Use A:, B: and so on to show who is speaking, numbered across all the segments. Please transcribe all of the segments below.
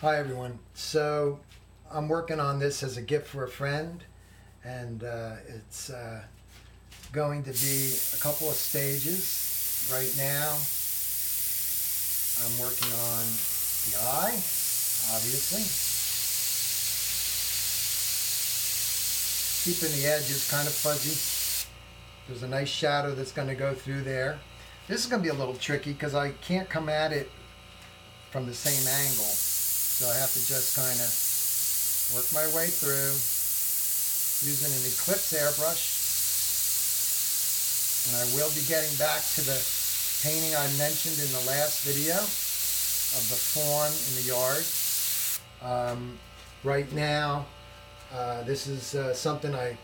A: Hi everyone. So I'm working on this as a gift for a friend, and it's going to be a couple of stages. Right now I'm working on the eye, obviously. Keeping the edges kind of fuzzy. There's a nice shadow that's going to go through there. This is going to be a little tricky because I can't come at it from the same angle. So I have to just kind of work my way through using an Eclipse airbrush. And I will be getting back to the painting I mentioned in the last video of the fawn in the yard. Right now, this is something I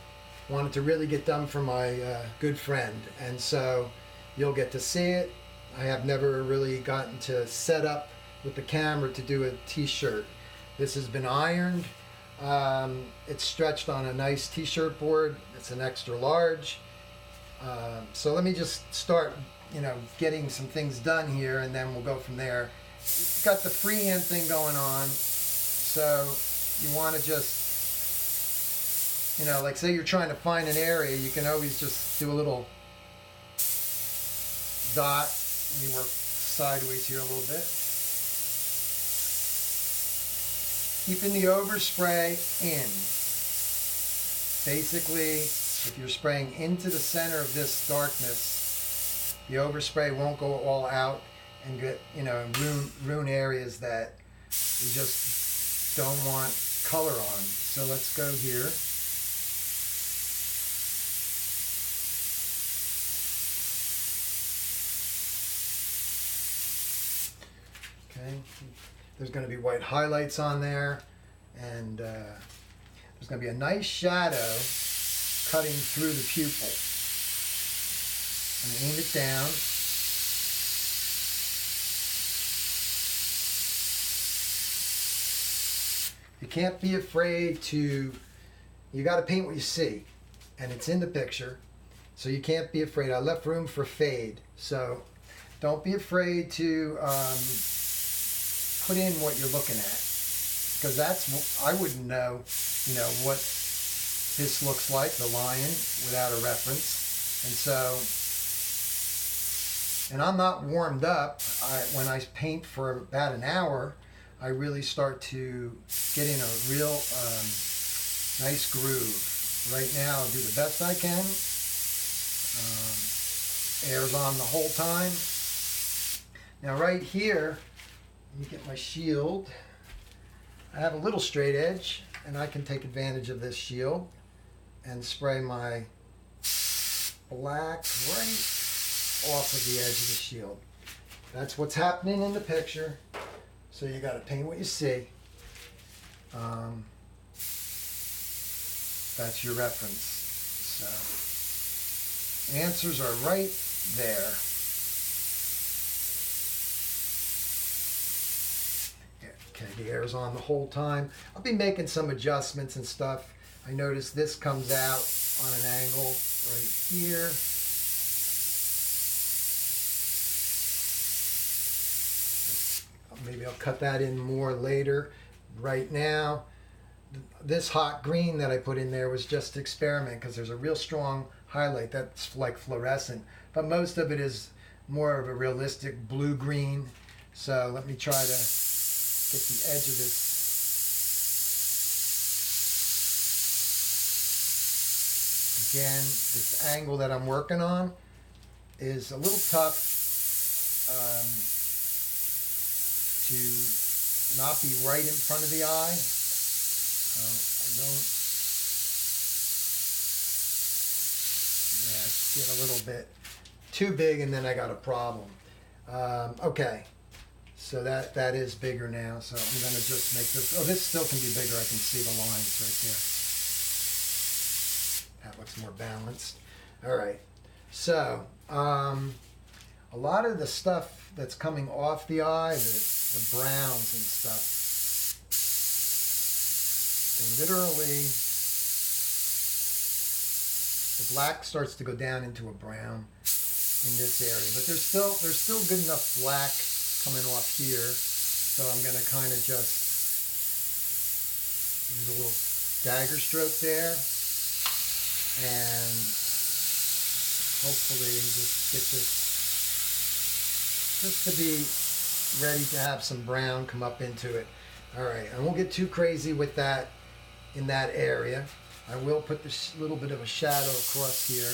A: wanted to really get done for my good friend. And so you'll get to see it. I have never really gotten to set up with the camera to do a t-shirt. This has been ironed. It's stretched on a nice t-shirt board. It's an extra large. So let me just start, getting some things done here, and then we'll go from there. It's got the freehand thing going on, so you want to just, like say you're trying to find an area, you can always just do a little dot. Let me work sideways here a little bit. Keeping the overspray in. Basically, if you're spraying into the center of this darkness, the overspray won't go all out and get, ruin areas that you just don't want color on. So let's go here. Okay. There's going to be white highlights on there, and there's going to be a nice shadow cutting through the pupil. I'm going to aim it down. You can't be afraid to, you got to paint what you see, and it's in the picture, so you can't be afraid. I left room for fade, so don't be afraid to put in what you're looking at, because I wouldn't know, what this looks like, the lion, without a reference. And so, and I'm not warmed up. When I paint for about an hour, I really start to get in a real nice groove. Right now, I'll do the best I can. Air's on the whole time. Now right here, let me get my shield. I have a little straight edge, and I can take advantage of this shield and spray my black right off of the edge of the shield. That's what's happening in the picture. So you got to paint what you see. That's your reference. So answers are right there. Okay, the air's on the whole time. I'll be making some adjustments and stuff. I notice this comes out on an angle right here. Maybe I'll cut that in more later. Right now, this hot green that I put in there was just experiment, because there's a real strong highlight that's like fluorescent, but most of it is more of a realistic blue-green. So let me try to get the edge of this. Again, this angle that I'm working on is a little tough to not be right in front of the eye. I don't, get a little bit too big, and then I got a problem. Okay. So that is bigger now. So I'm going to just make this. Oh, this still can be bigger. I can see the lines right there. That looks more balanced. All right. So a lot of the stuff that's coming off the eye, the browns and stuff, they literally, the black starts to go down into a brown in this area, but there's still good enough black coming off here, so I'm going to kind of just Use a little dagger stroke there, and hopefully just get this just to be ready to have some brown come up into it. All right, I won't get too crazy with that in that area. I will put this little bit of a shadow across here.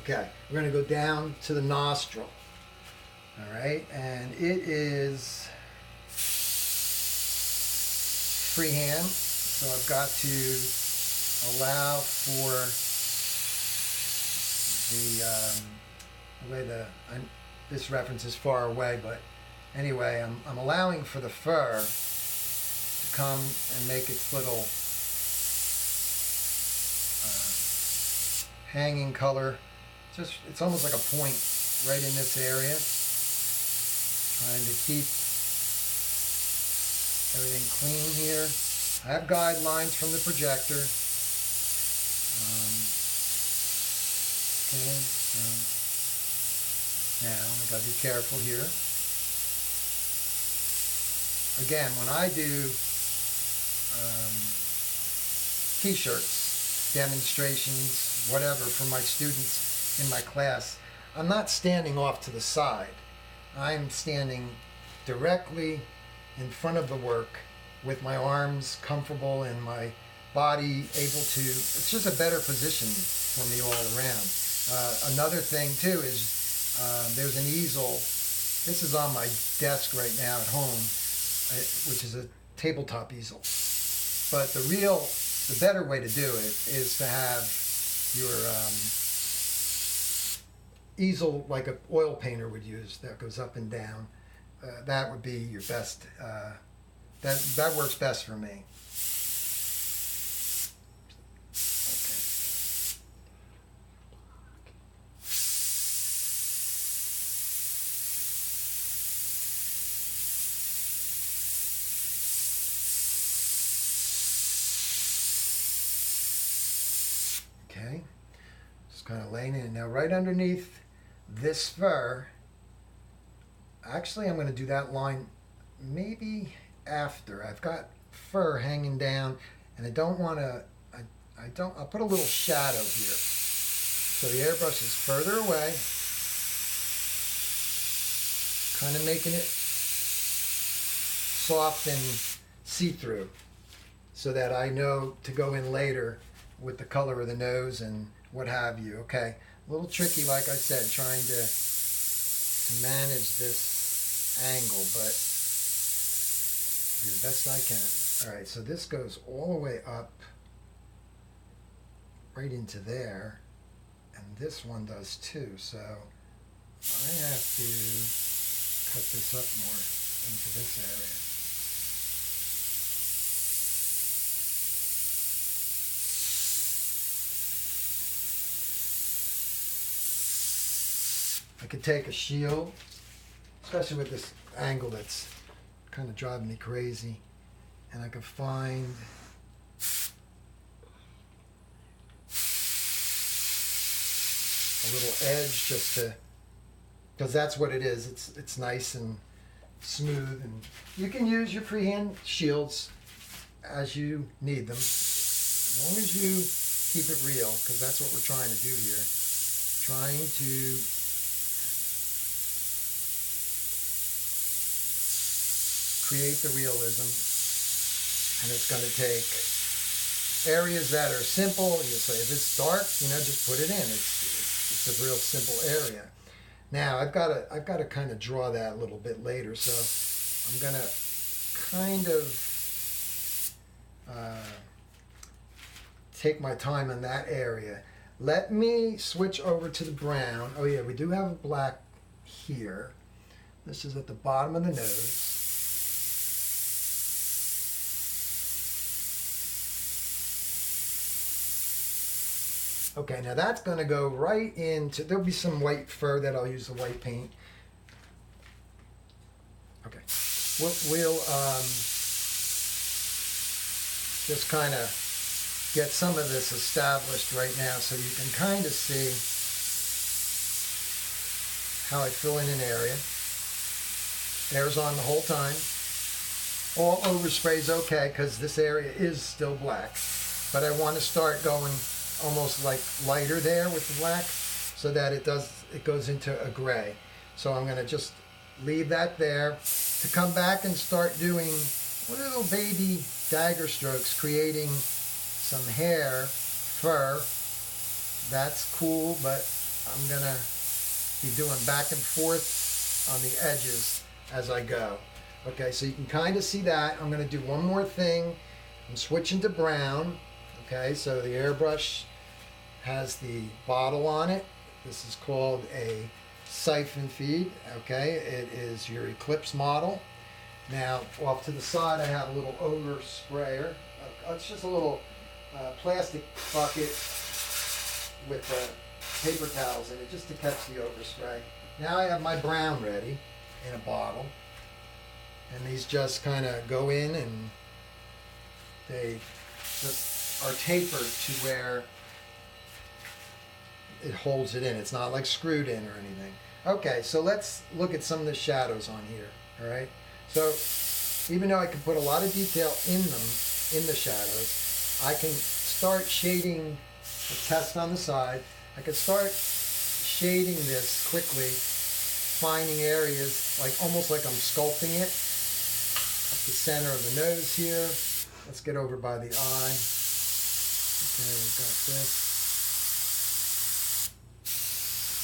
A: Okay, we're going to go down to the nostril. All right, and it is freehand, so I've got to allow for the way this reference is far away, but anyway, I'm allowing for the fur to come and make its little hanging color. It's almost like a point right in this area. Trying to keep everything clean here. I have guidelines from the projector. Okay, so now I gotta be careful here. Again, when I do t-shirts, demonstrations, whatever for my students in my class, I'm not standing off to the side. I'm standing directly in front of the work with my arms comfortable and my body able to, it's just a better position for me all around. Another thing too is there's an easel. This is on my desk right now at home, which is a tabletop easel. But the better way to do it is to have your easel like an oil painter would use that goes up and down. That would be your best. That works best for me. Okay, just kind of laying in. Now right underneath this fur, actually I'm going to do that line maybe after. I've got fur hanging down and I don't want to, I'll put a little shadow here. So the airbrush is further away, kind of making it soft and see-through so that I know to go in later with the color of the nose and what have you. Okay, a little tricky, like I said, trying to manage this angle, but do the best I can. All right, so this goes all the way up right into there, and this one does too, so I have to cut this up more into this area. I could take a shield, especially with this angle that's kind of driving me crazy, and I could find a little edge just to, because that's what it is. It's nice and smooth, and you can use your freehand shields as you need them, as long as you keep it real, because that's what we're trying to do here. Trying to create the realism, and it's going to take areas that are simple. You say if it's dark, just put it in. It's a real simple area. Now I've got to kind of draw that a little bit later, so I'm going to kind of take my time on that area. Let me switch over to the brown. Oh yeah, we do have a black here. This is at the bottom of the nose. Okay, now that's going to go right into, there'll be some white fur that I'll use the white paint. Okay, we'll just kind of get some of this established right now so you can kind of see how I fill in an area. Air's on the whole time. All overspray is okay because this area is still black, but I want to start going almost like lighter there with the black so that it goes into a gray. So I'm going to just leave that there to come back and start doing little baby dagger strokes, creating some hair, fur. That's cool, but I'm going to be doing back and forth on the edges as I go. Okay, so you can kind of see that. I'm going to do one more thing. I'm switching to brown. Okay, so the airbrush has the bottle on it. This is called a siphon feed. Okay, it is your Eclipse model. Now, off to the side, I have a little oversprayer. It's just a little plastic bucket with paper towels in it just to catch the overspray. Now I have my brown ready in a bottle. And these just kind of go in and they just are tapered to where it holds it in. It's not like screwed in or anything. Okay, so let's look at some of the shadows on here, all right? So even though I can put a lot of detail in them, in the shadows, I can start shading a test on the side. I can start shading this quickly, finding areas like almost like I'm sculpting it. Up the center of the nose here. Let's get over by the eye. Okay, we've got this.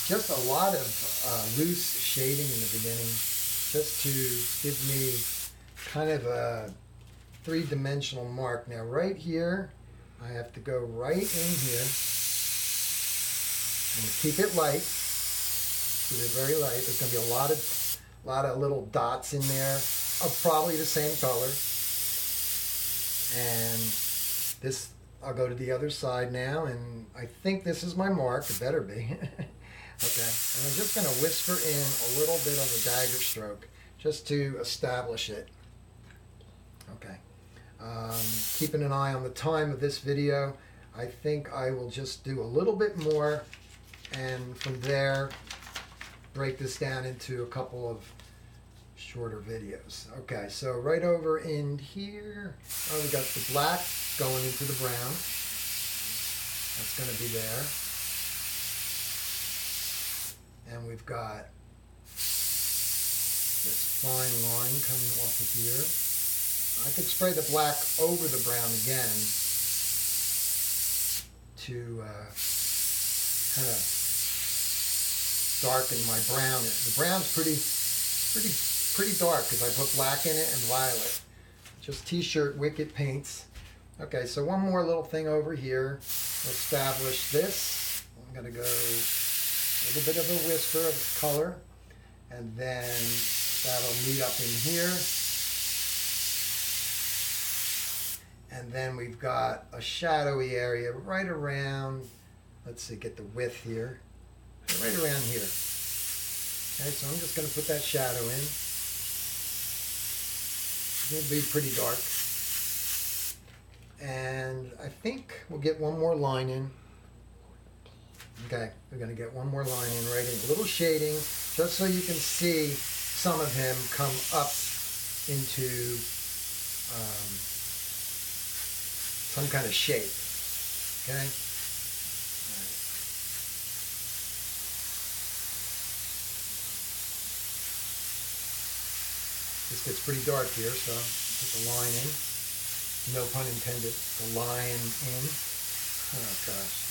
A: Just a lot of loose shading in the beginning, just to give me kind of a three-dimensional mark. Now right here, I have to go right in here and keep it light. Keep it very light. There's going to be a lot of little dots in there of probably the same color. And this, I'll go to the other side now, and I think this is my mark. It better be. Okay, and I'm just going to whisper in a little bit of a dagger stroke just to establish it. Okay, keeping an eye on the time of this video. I think I will just do a little bit more, and from there break this down into a couple of shorter videos. Okay, so right over in here, we got the black going into the brown. That's going to be there. And we've got this fine line coming off of here. I could spray the black over the brown again to kind of darken my brown. The brown's pretty dark because I put black in it and violet. Just t-shirt wicket paints. Okay, so one more little thing over here. Establish this. I'm going to go a little bit of a whisper of color, and then that'll meet up in here. And then we've got a shadowy area right around, let's see, get the width here, right around here. Okay, so I'm just going to put that shadow in. It'll be pretty dark. And I think we'll get one more line in. Okay, we're going to get one more line in right in. A little shading, just so you can see some of him come up into some kind of shape. Okay? All right. This gets pretty dark here, so put the line in. No pun intended. The line in. Oh, gosh.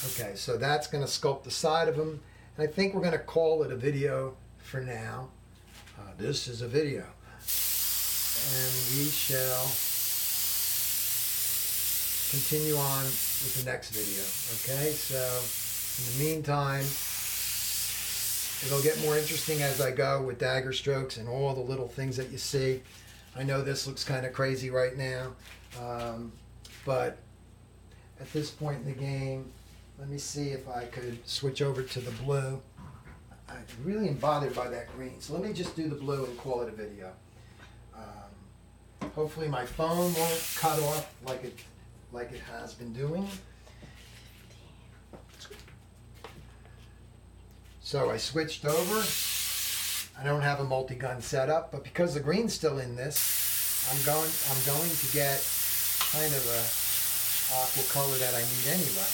A: Okay, so that's going to sculpt the side of him. And I think we're going to call it a video for now. This is a video. And we shall continue on with the next video. Okay, so in the meantime, it'll get more interesting as I go with dagger strokes and all the little things that you see. I know this looks kind of crazy right now, but at this point in the game, let me see if I could switch over to the blue. I really am bothered by that green, so let me just do the blue and call it a video. Hopefully my phone won't cut off like it like it has been doing. So I switched over. I don't have a multi-gun setup, but because the green's still in this, I'm going to get kind of a aqua color that I need anyway.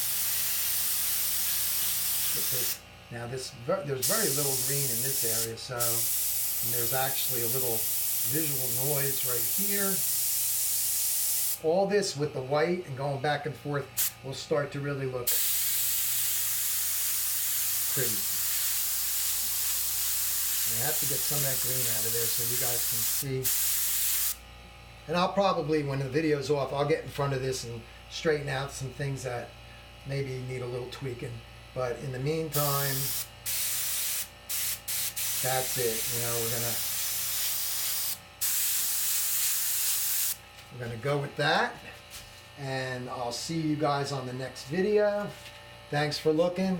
A: Now there's very little green in this area, so and there's actually a little visual noise right here. All this with the white and going back and forth will start to really look pretty. I have to get some of that green out of there so you guys can see. And I'll probably, when the video's off, I'll get in front of this and straighten out some things that maybe need a little tweaking. But in the meantime, that's it. You know, we're gonna go with that. And I'll see you guys on the next video. Thanks for looking.